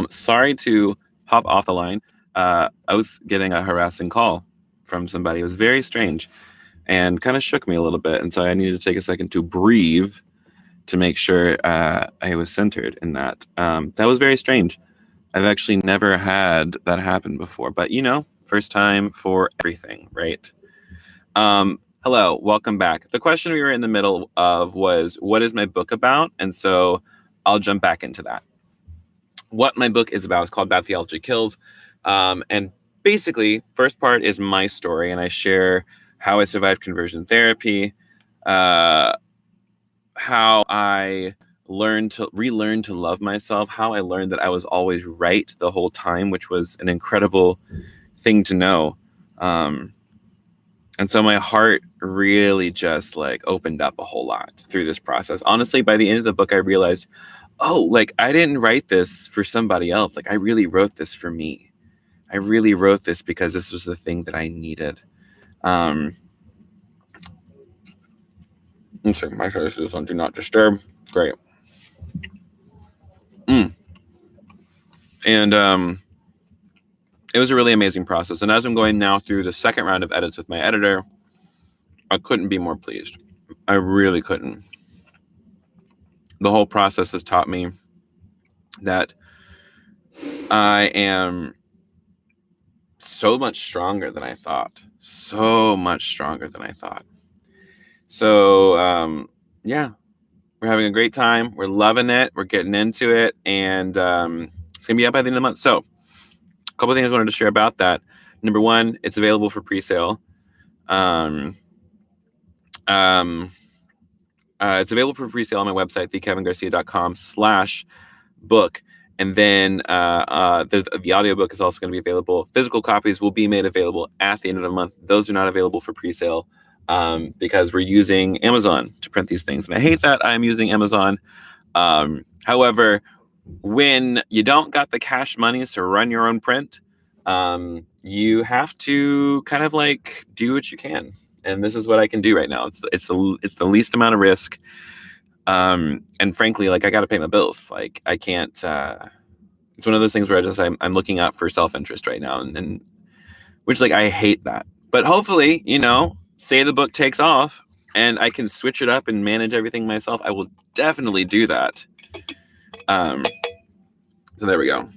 Sorry to hop off the line. I was getting a harassing call from somebody. It was very strange and kind of shook me a little bit. And so I needed to take a second to breathe to make sure I was centered in that. That was very strange. I've actually never had that happen before, but first time for everything, right? Hello, welcome back. The question we were in the middle of was, what is my book about? And so I'll jump back into that. What my book is about is called Bad Theology Kills. And basically, first part is my story, and I share how I survived conversion therapy, how I relearn to love myself, how I learned that I was always right the whole time, which was an incredible thing to know. And so my heart really just opened up a whole lot through this process. Honestly, by the end of the book, I realized, I didn't write this for somebody else. I really wrote this for me. I really wrote this because this was the thing that I needed. Let's see, my face is on Do Not Disturb. Great. And it was a really amazing process. And as I'm going now through the second round of edits with my editor, I couldn't be more pleased. I really couldn't. The whole process has taught me that I am so much stronger than I thought. So much stronger than I thought. So, yeah, we're having a great time. We're loving it. We're getting into it. And it's going to be out by the end of the month. So a couple of things I wanted to share about that. Number one, it's available for pre-sale. It's available for pre-sale on my website, thekevingarcia.com/book. And then the audiobook is also going to be available. Physical copies will be made available at the end of the month. Those are not available for pre-sale because we're using Amazon to print these things. And I hate that I'm using Amazon. However, when you don't got the cash monies to run your own print, you have to kind of do what you can. And this is what I can do right now. It's the least amount of risk. And frankly, I got to pay my bills. I can't, it's one of those things where I'm looking out for self-interest right now. And which I hate that, but hopefully, say the book takes off and I can switch it up and manage everything myself. I will definitely do that. So there we go.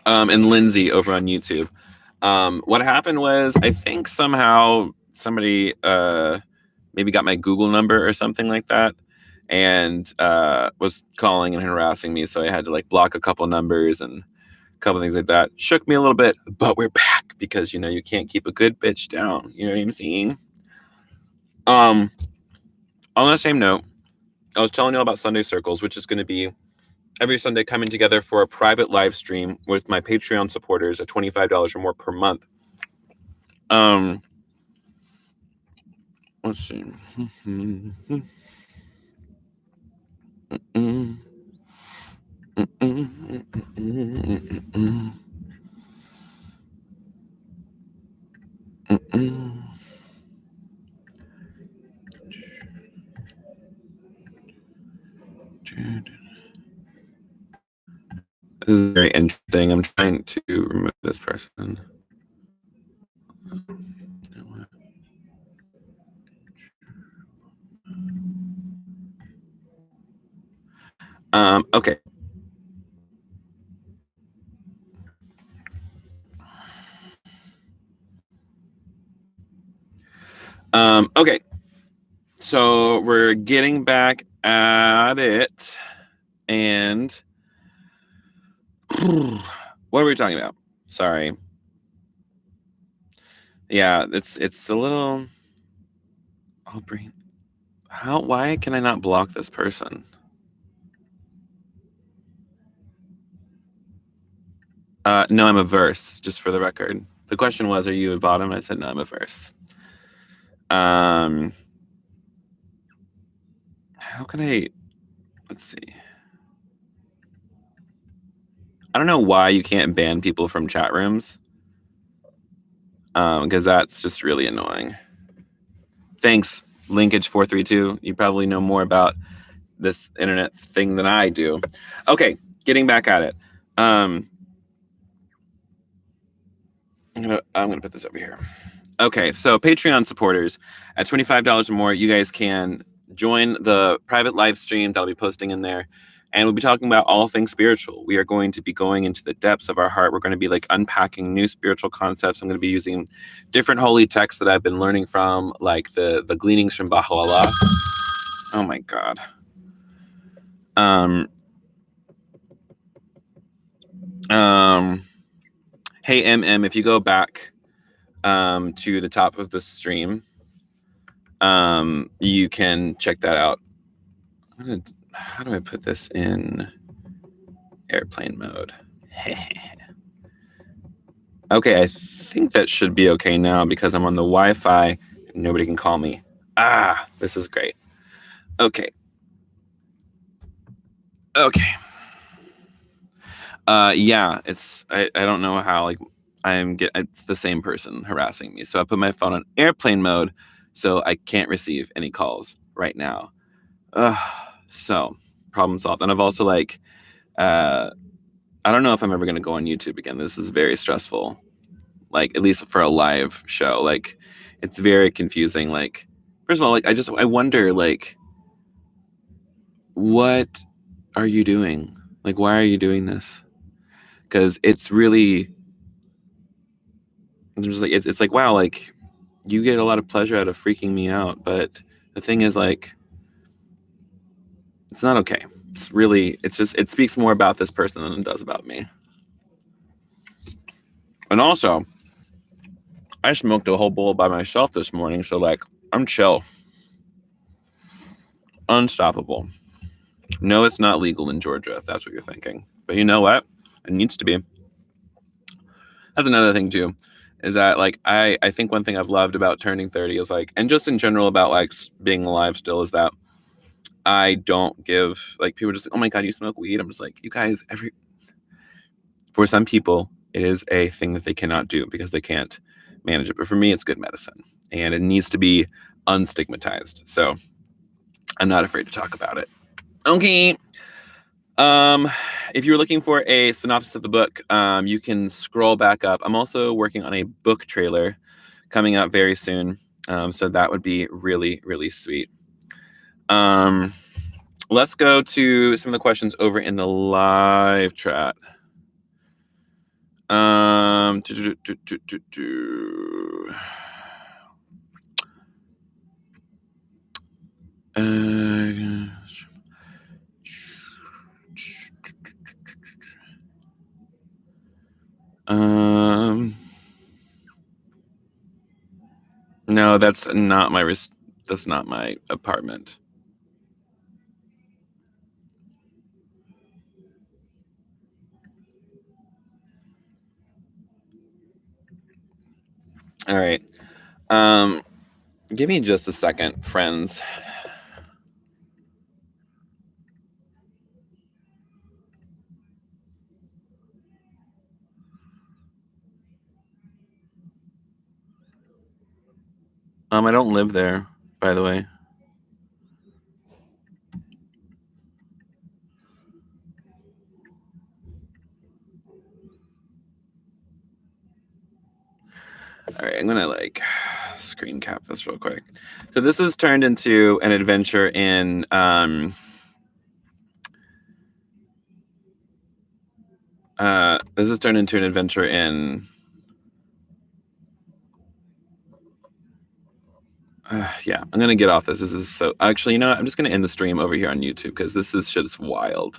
And Lindsay over on YouTube. What happened was, I think somehow somebody maybe got my Google number or something like that, and was calling and harassing me. So I had to block a couple numbers and a couple things like that. Shook me a little bit, but we're back because you can't keep a good bitch down. You know what I'm saying? On the same note, I was telling you about Sunday Circles, which is going to be every Sunday coming together for a private live stream with my Patreon supporters at $25 or more per month. Let's see. This is very interesting. I'm trying to remove this person. Okay. Okay. So we're getting back at it, and what are we talking about? Sorry. Yeah, it's a little. I'll bring. Why can I not block this person? No, I'm a verse, just for the record. The question was, are you a bottom? I said, no, I'm a verse. How can I, let's see. I don't know why you can't ban people from chat rooms. Because that's just really annoying. Thanks, Linkage432. You probably know more about this internet thing than I do. Okay, getting back at it. I'm gonna put this over here. Okay, so Patreon supporters at $25 or more, you guys can join the private live stream that I'll be posting in there. And we'll be talking about all things spiritual. We are going to be going into the depths of our heart. We're going to be like unpacking new spiritual concepts. I'm going to be using different holy texts that I've been learning from, like the gleanings from Baha'u'llah. Oh my God. Hey, MM, if you go back to the top of the stream, you can check that out. How do I put this in airplane mode? Okay, I think that should be okay now because I'm on the Wi-Fi and nobody can call me. This is great. Okay. Yeah, I don't know how, like, it's the same person harassing me. So I put my phone on airplane mode so I can't receive any calls right now. So problem solved. And I've also like, I don't know if I'm ever going to go on YouTube again. This is very stressful. Like, at least for a live show, like it's very confusing. Like, first of all, like, I wonder, like, what are you doing? Like, why are you doing this? Because it's really, it's like, wow, like you get a lot of pleasure out of freaking me out. But the thing is, like, it's not okay. It's really, it's just, it speaks more about this person than it does about me. And also, I smoked a whole bowl by myself this morning. So, like, I'm chill. Unstoppable. No, it's not legal in Georgia, if that's what you're thinking. But you know what? It needs to be. That's another thing, too, is that, like, I think one thing I've loved about turning 30 is, like, and just in general about, like, being alive still, is that I don't give, like, people just like, oh my God, you smoke weed? I'm just like, you guys, for some people, it is a thing that they cannot do because they can't manage it. But for me, it's good medicine and it needs to be unstigmatized. So I'm not afraid to talk about it. Okay. If you're looking for a synopsis of the book, you can scroll back up. I'm also working on a book trailer coming out very soon. So that would be really, really sweet. Let's go to some of the questions over in the live chat. No, that's not my apartment. All right. Give me just a second, friends. I don't live there, by the way. All right, I'm gonna like screen cap this real quick. So this has turned into an adventure in yeah, I'm gonna get off this. This is so, actually, you know what? I'm just gonna end the stream over here on YouTube because this is just wild.